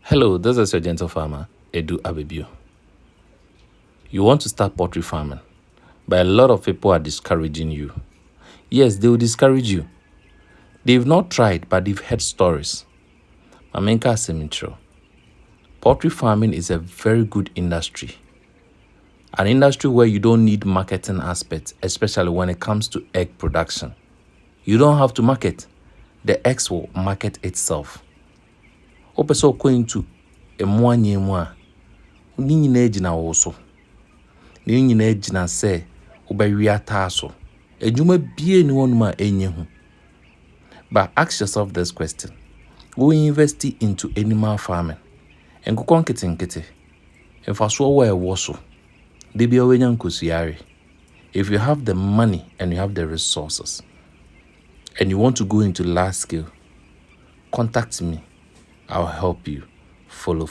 Hello, this is your gentle farmer, Edu Abibio. You want to start poultry farming, but a lot of people are discouraging you. Yes, they will discourage you. They've not tried, but they've heard stories. Mamenka Semitro. Poultry farming is a very good industry. An industry where you don't need marketing aspects, especially when it comes to egg production. You don't have to market. The eggs will market itself. Opeso going to emwanye mwa. Ni nyina gyina wo so. Ni nyina gyina sɛ wobɛwe ata so. Adwuma bie ni wonuma enye hu. But ask yourself this question. Will you invest into animal farming? Nkokɔ nkete. Mfaso wo ɛwɔ so. De bia wenya nkosuyare. If you have the money and you have the resources and you want to go into large scale, contact me. I'll help you. Follow.